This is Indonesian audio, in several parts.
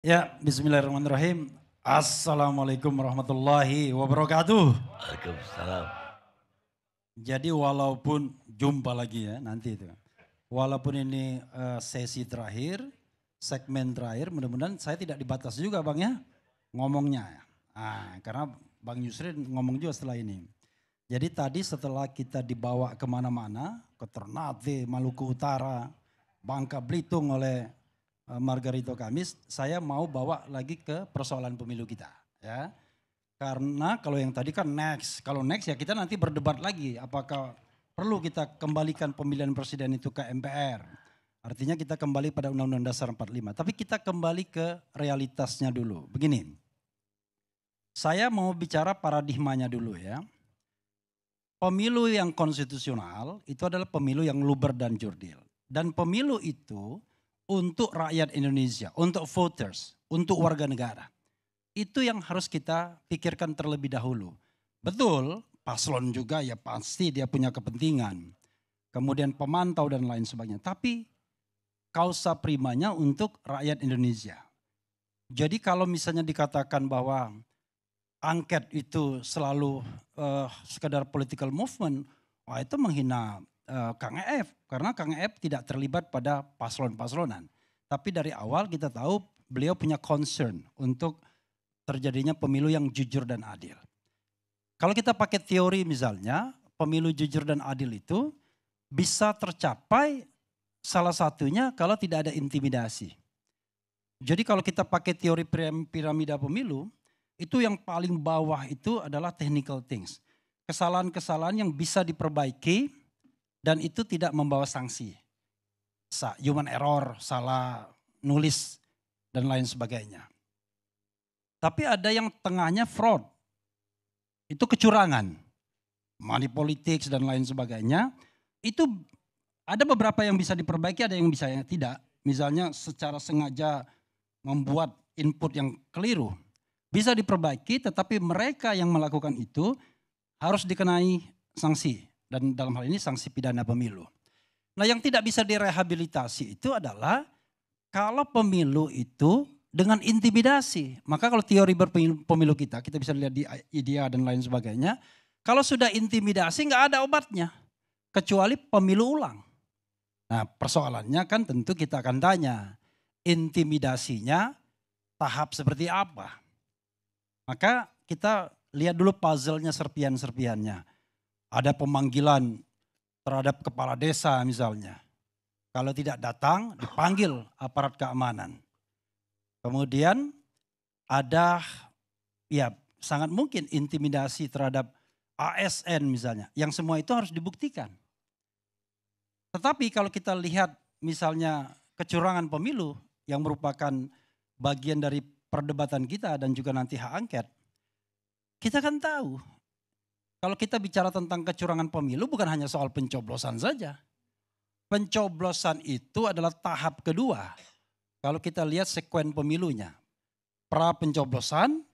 Ya, bismillahirrahmanirrahim. Assalamualaikum warahmatullahi wabarakatuh. Waalaikumsalam. Jadi walaupun jumpa lagi ya nanti itu. Walaupun ini sesi terakhir, segmen terakhir, mudah-mudahan saya tidak dibatasi juga Bang ya ngomongnya. Karena Bang Yusri ngomong juga setelah ini. Jadi tadi setelah kita dibawa kemana-mana, ke Ternate, Maluku Utara, Bangka Belitung oleh Margarito Kamis, saya mau bawa lagi ke persoalan pemilu kita. Ya. Karena kalau yang tadi kan next, kalau next ya kita nanti berdebat lagi apakah perlu kita kembalikan pemilihan presiden itu ke MPR. Artinya kita kembali pada Undang-Undang Dasar 45. Tapi kita kembali ke realitasnya dulu. Begini, saya mau bicara paradigmanya dulu ya. Pemilu yang konstitusional itu adalah pemilu yang luber dan jurdil. Dan pemilu itu untuk rakyat Indonesia, untuk voters, untuk warga negara. Itu yang harus kita pikirkan terlebih dahulu. Betul, paslon juga ya pasti dia punya kepentingan. Kemudian pemantau dan lain sebagainya. Tapi kausa primanya untuk rakyat Indonesia. Jadi kalau misalnya dikatakan bahwa angket itu selalu sekedar political movement, wah itu menghina Kang EF. Karena Kang EF tidak terlibat pada paslon-paslonan. Tapi dari awal kita tahu beliau punya concern untuk terjadinya pemilu yang jujur dan adil. Kalau kita pakai teori misalnya, pemilu jujur dan adil itu bisa tercapai salah satunya kalau tidak ada intimidasi. Jadi kalau kita pakai teori piramida pemilu, itu yang paling bawah itu adalah technical things. Kesalahan-kesalahan yang bisa diperbaiki dan itu tidak membawa sanksi. Human error, salah nulis dan lain sebagainya. Tapi ada yang tengahnya fraud. Itu kecurangan. Money politics dan lain sebagainya. Itu ada beberapa yang bisa diperbaiki, ada yang bisa yang tidak. Misalnya secara sengaja membuat input yang keliru. Bisa diperbaiki tetapi mereka yang melakukan itu harus dikenai sanksi. Dan dalam hal ini sanksi pidana pemilu. Nah yang tidak bisa direhabilitasi itu adalah kalau pemilu itu dengan intimidasi. Maka kalau teori berpemilu kita bisa lihat di IDEA dan lain sebagainya. Kalau sudah intimidasi nggak ada obatnya. Kecuali pemilu ulang. Nah persoalannya kan tentu kita akan tanya. Intimidasinya tahap seperti apa? Maka kita lihat dulu puzzle-nya serpian-serpiannya. Ada pemanggilan terhadap kepala desa misalnya. Kalau tidak datang dipanggil aparat keamanan. Kemudian ada ya sangat mungkin intimidasi terhadap ASN misalnya. Yang semua itu harus dibuktikan. Tetapi kalau kita lihat misalnya kecurangan pemilu yang merupakan bagian dari perdebatan kita dan juga nanti hak angket. Kita kan tahu kalau kita bicara tentang kecurangan pemilu bukan hanya soal pencoblosan saja. Pencoblosan itu adalah tahap kedua. Kalau kita lihat sekuen pemilunya. Pra pencoblosan,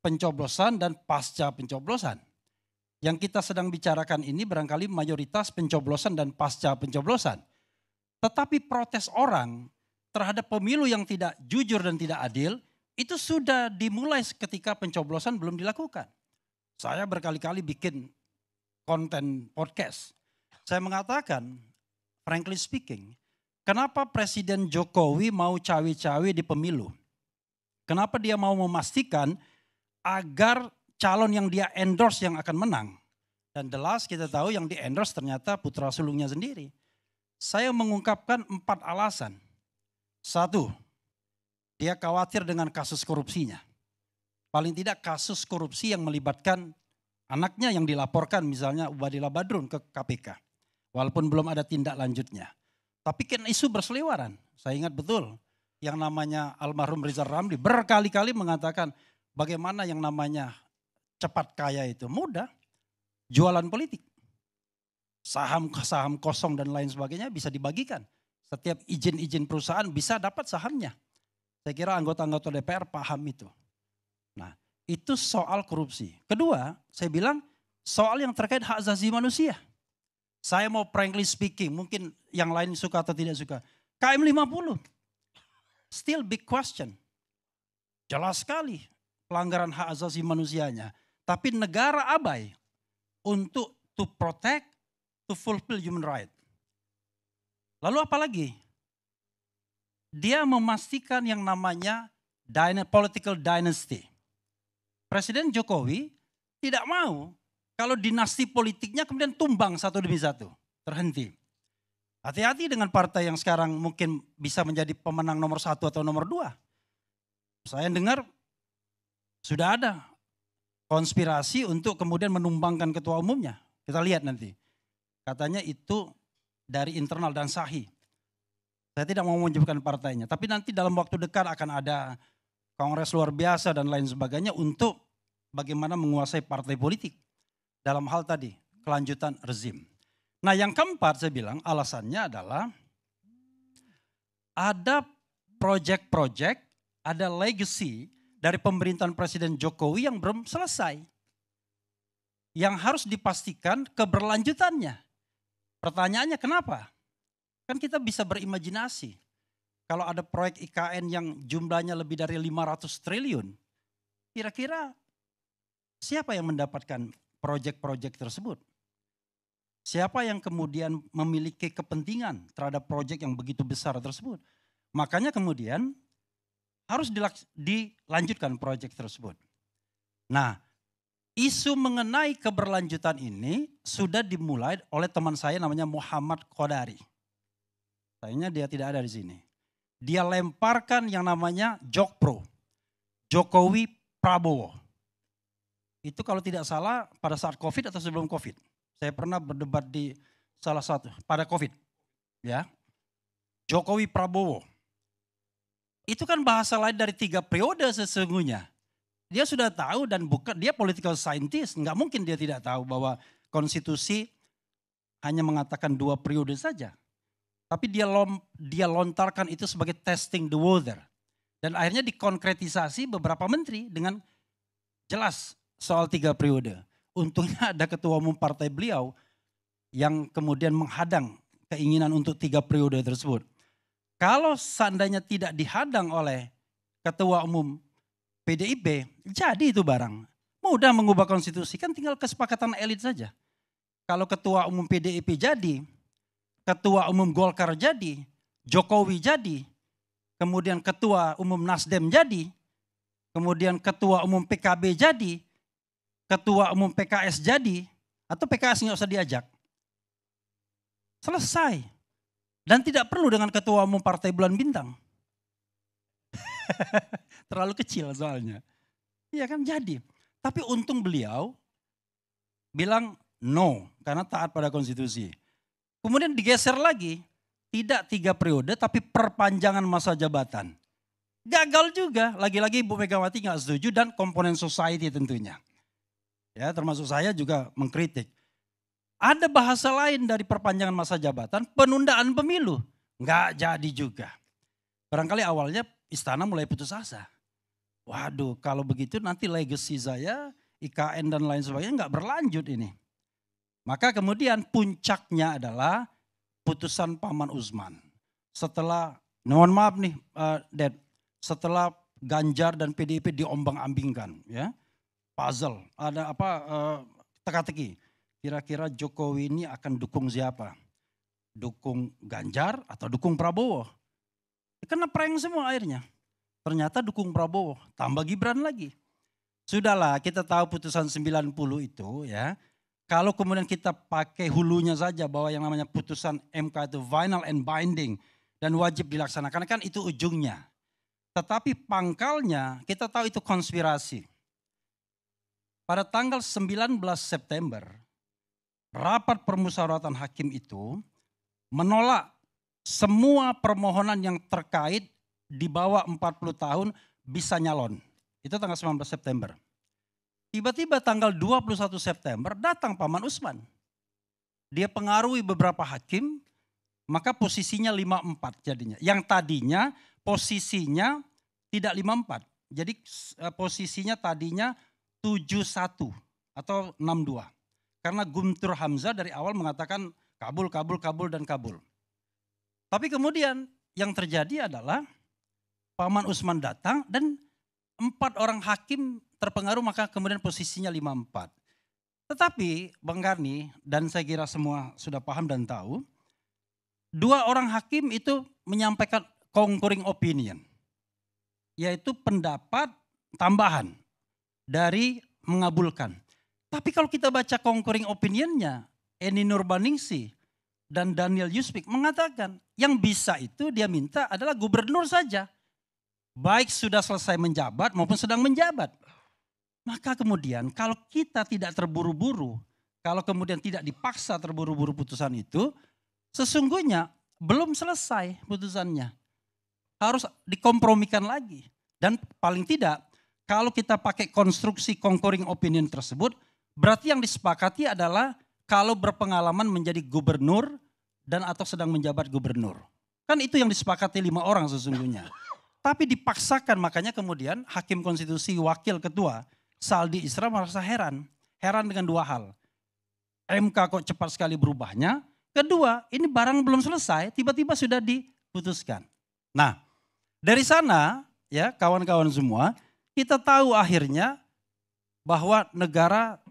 pencoblosan dan pasca pencoblosan. Yang kita sedang bicarakan ini barangkali mayoritas pencoblosan dan pasca pencoblosan. Tetapi protes orang terhadap pemilu yang tidak jujur dan tidak adil itu sudah dimulai ketika pencoblosan belum dilakukan. Saya berkali-kali bikin konten podcast. Saya mengatakan, frankly speaking, kenapa Presiden Jokowi mau cawe-cawe di pemilu? Kenapa dia mau memastikan agar calon yang dia endorse yang akan menang? Dan the last kita tahu yang di endorse ternyata putra sulungnya sendiri. Saya mengungkapkan 4 alasan. 1, dia khawatir dengan kasus korupsinya. Paling tidak kasus korupsi yang melibatkan anaknya yang dilaporkan misalnya Ubadillah Badrun ke KPK. Walaupun belum ada tindak lanjutnya. Tapi kan isu berseliweran. Saya ingat betul yang namanya almarhum Rizal Ramli berkali-kali mengatakan bagaimana yang namanya cepat kaya itu mudah. Jualan politik. Saham-saham kosong dan lain sebagainya bisa dibagikan. Setiap izin-izin perusahaan bisa dapat sahamnya. Saya kira anggota-anggota DPR paham itu. Nah itu soal korupsi. Kedua saya bilang soal yang terkait hak asasi manusia. Saya mau frankly speaking, mungkin yang lain suka atau tidak suka. KM 50, still big question. Jelas sekali pelanggaran hak asasi manusianya. Tapi negara abai untuk to protect, to fulfill human right. Lalu apa lagi? Dia memastikan yang namanya political dynasty. Presiden Jokowi tidak mau kalau dinasti politiknya kemudian tumbang satu demi satu, terhenti. Hati-hati dengan partai yang sekarang mungkin bisa menjadi pemenang nomor 1 atau nomor 2. Saya dengar sudah ada konspirasi untuk kemudian menumbangkan ketua umumnya. Kita lihat nanti. Katanya itu dari internal dan sahih. Saya tidak mau menyebutkan partainya. Tapi nanti dalam waktu dekat akan ada kongres luar biasa dan lain sebagainya untuk bagaimana menguasai partai politik. Dalam hal tadi, kelanjutan rezim. Nah yang keempat saya bilang alasannya adalah ada proyek-proyek, ada legacy dari pemerintahan Presiden Jokowi yang belum selesai. Yang harus dipastikan keberlanjutannya. Pertanyaannya kenapa? Kan kita bisa berimajinasi. Kalau ada proyek IKN yang jumlahnya lebih dari 500 triliun. Kira-kira siapa yang mendapatkan proyek-proyek tersebut? Siapa yang kemudian memiliki kepentingan terhadap proyek yang begitu besar tersebut? Makanya kemudian harus dilanjutkan proyek tersebut. Nah, isu mengenai keberlanjutan ini sudah dimulai oleh teman saya namanya Muhammad Qodari. Sayangnya dia tidak ada di sini. Dia lemparkan yang namanya Jokpro, Jokowi Prabowo. Itu kalau tidak salah pada saat COVID atau sebelum COVID. Saya pernah berdebat di salah satu pada COVID. Ya, Jokowi Prabowo. Itu kan bahasa lain dari 3 periode sesungguhnya. Dia sudah tahu dan bukan dia political scientist, nggak mungkin dia tidak tahu bahwa konstitusi hanya mengatakan 2 periode saja. Tapi dia lontarkan itu sebagai testing the water. Dan akhirnya dikonkretisasi beberapa menteri dengan jelas soal 3 periode. Untungnya ada ketua umum partai beliau yang kemudian menghadang keinginan untuk 3 periode tersebut. Kalau seandainya tidak dihadang oleh ketua umum PDIP, jadi itu barang. Mudah mengubah konstitusi, kan tinggal kesepakatan elit saja. Kalau ketua umum PDIP jadi, ketua umum Golkar jadi, Jokowi jadi, kemudian ketua umum Nasdem jadi, kemudian ketua umum PKB jadi, ketua umum PKS jadi, atau PKS nggak usah diajak. Selesai. Dan tidak perlu dengan ketua umum Partai Bulan Bintang. Terlalu kecil soalnya. Iya kan jadi. Tapi untung beliau bilang no karena taat pada konstitusi. Kemudian digeser lagi. Tidak 3 periode tapi perpanjangan masa jabatan. Gagal juga. Lagi-lagi Ibu Megawati gak setuju dan komponen society tentunya. Ya termasuk saya juga mengkritik. Ada bahasa lain dari perpanjangan masa jabatan, penundaan pemilu. Gak jadi juga. Barangkali awalnya istana mulai putus asa. Waduh kalau begitu nanti legacy saya, IKN dan lain sebagainya gak berlanjut ini. Maka kemudian puncaknya adalah putusan Paman Usman. Setelah, mohon maaf nih Dad, setelah Ganjar dan PDIP diombang-ambingkan. Ya, puzzle, ada apa teka-teki. Kira-kira Jokowi ini akan dukung siapa? Dukung Ganjar atau dukung Prabowo? Kena prank semua akhirnya. Ternyata dukung Prabowo, tambah Gibran lagi. Sudahlah kita tahu putusan 90 itu ya. Kalau kemudian kita pakai hulunya saja bahwa yang namanya putusan MK itu final and binding dan wajib dilaksanakan kan itu ujungnya. Tetapi pangkalnya kita tahu itu konspirasi. Pada tanggal 19 September rapat permusyawaratan hakim itu menolak semua permohonan yang terkait di bawah 40 tahun bisa nyalon. Itu tanggal 19 September. Tiba-tiba tanggal 21 September datang Paman Usman. Dia pengaruhi beberapa hakim, maka posisinya 54 jadinya. Yang tadinya posisinya tidak 54. Jadi posisinya tadinya 71 atau 62. Karena Guntur Hamzah dari awal mengatakan kabul, kabul, kabul, dan kabul. Tapi kemudian yang terjadi adalah Paman Usman datang dan 4 orang hakim terpengaruh maka kemudian posisinya 5-4. Tetapi Bang Karni dan saya kira semua sudah paham dan tahu, 2 orang hakim itu menyampaikan concurring opinion, yaitu pendapat tambahan dari mengabulkan. Tapi kalau kita baca concurring opinionnya, Eni Nurbaningsih dan Daniel Yusmik mengatakan yang bisa itu dia minta adalah gubernur saja. Baik sudah selesai menjabat maupun sedang menjabat. Maka kemudian kalau kita tidak terburu-buru, kalau kemudian tidak dipaksa terburu-buru putusan itu, sesungguhnya belum selesai putusannya. Harus dikompromikan lagi. Dan paling tidak kalau kita pakai konstruksi concurring opinion tersebut, berarti yang disepakati adalah kalau berpengalaman menjadi gubernur dan atau sedang menjabat gubernur. Kan itu yang disepakati 5 orang sesungguhnya. Tapi dipaksakan, makanya kemudian Hakim Konstitusi Wakil Ketua Saldi Isra merasa heran. Heran dengan 2 hal. MK kok cepat sekali berubahnya. Kedua, ini barang belum selesai, tiba-tiba sudah diputuskan. Nah, dari sana ya kawan-kawan semua, kita tahu akhirnya bahwa negara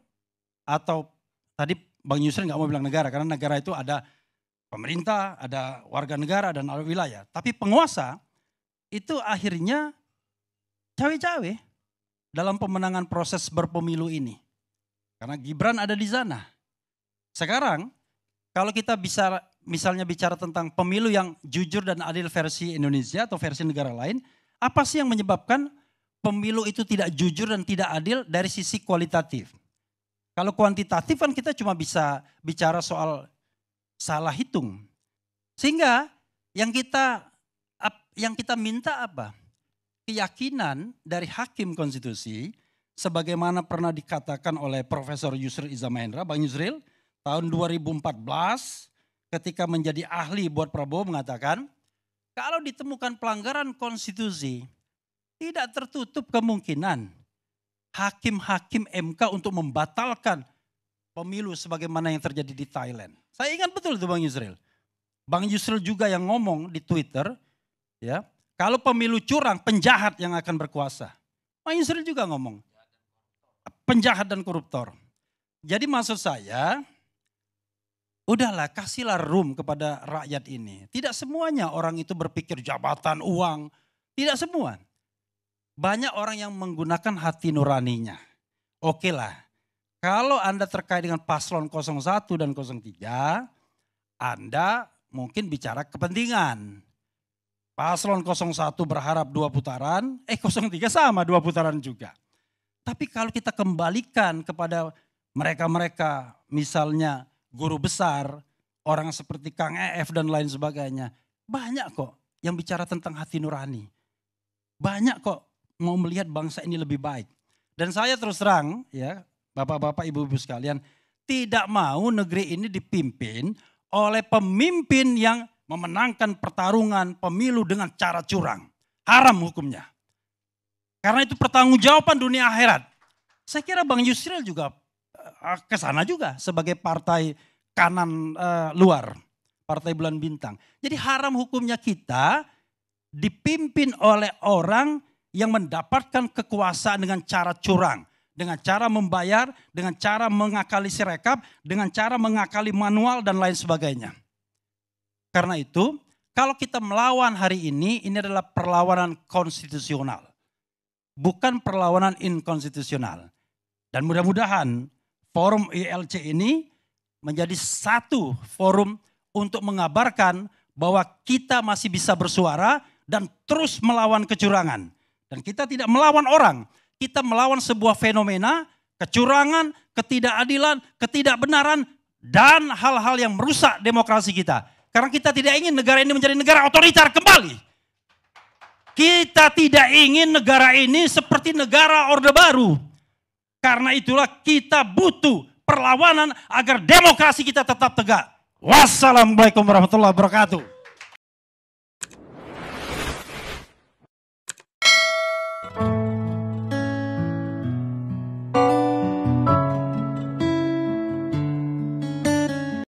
atau tadi Bang Yusril nggak mau bilang negara, karena negara itu ada pemerintah, ada warga negara dan ada wilayah. Tapi penguasa itu akhirnya cawe-cawe dalam pemenangan proses berpemilu ini. Karena Gibran ada di sana. Sekarang kalau kita bisa misalnya bicara tentang pemilu yang jujur dan adil versi Indonesia atau versi negara lain, apa sih yang menyebabkan pemilu itu tidak jujur dan tidak adil dari sisi kualitatif? Kalau kuantitatif kan kita cuma bisa bicara soal salah hitung. Sehingga yang kita minta apa? Keyakinan dari Hakim Konstitusi sebagaimana pernah dikatakan oleh Profesor Yusril Iza Mahendra, Bang Yusril, tahun 2014 ketika menjadi ahli buat Prabowo mengatakan, kalau ditemukan pelanggaran konstitusi, tidak tertutup kemungkinan hakim-hakim MK untuk membatalkan pemilu sebagaimana yang terjadi di Thailand. Saya ingat betul itu Bang Yusril. Bang Yusril juga yang ngomong di Twitter, ya, kalau pemilu curang, penjahat yang akan berkuasa. Bang Yusril juga ngomong, penjahat dan koruptor. Jadi maksud saya, udahlah kasihlah room kepada rakyat ini. Tidak semuanya orang itu berpikir jabatan, uang. Tidak semua. Banyak orang yang menggunakan hati nuraninya. Oke lah, kalau Anda terkait dengan paslon 01 dan 03, Anda mungkin bicara kepentingan. Paslon 01 berharap 2 putaran, 03 sama 2 putaran juga. Tapi kalau kita kembalikan kepada mereka-mereka misalnya guru besar, orang seperti Kang EF dan lain sebagainya. Banyak kok yang bicara tentang hati nurani. Banyak kok mau melihat bangsa ini lebih baik. Dan saya terus terang ya bapak-bapak ibu-ibu sekalian, tidak mau negeri ini dipimpin oleh pemimpin yang memenangkan pertarungan pemilu dengan cara curang. Haram hukumnya. Karena itu pertanggungjawaban dunia akhirat. Saya kira Bang Yusril juga ke sana juga sebagai partai kanan luar. Partai Bulan Bintang. Jadi haram hukumnya kita dipimpin oleh orang yang mendapatkan kekuasaan dengan cara curang. Dengan cara membayar, dengan cara mengakali sirekap, dengan cara mengakali manual dan lain sebagainya. Karena itu, kalau kita melawan hari ini adalah perlawanan konstitusional. Bukan perlawanan inkonstitusional. Dan mudah-mudahan forum ILC ini menjadi satu forum untuk mengabarkan bahwa kita masih bisa bersuara dan terus melawan kecurangan. Dan kita tidak melawan orang, kita melawan sebuah fenomena, kecurangan, ketidakadilan, ketidakbenaran, dan hal-hal yang merusak demokrasi kita. Karena kita tidak ingin negara ini menjadi negara otoriter kembali. Kita tidak ingin negara ini seperti negara Orde Baru. Karena itulah kita butuh perlawanan agar demokrasi kita tetap tegak. Wassalamualaikum warahmatullahi wabarakatuh.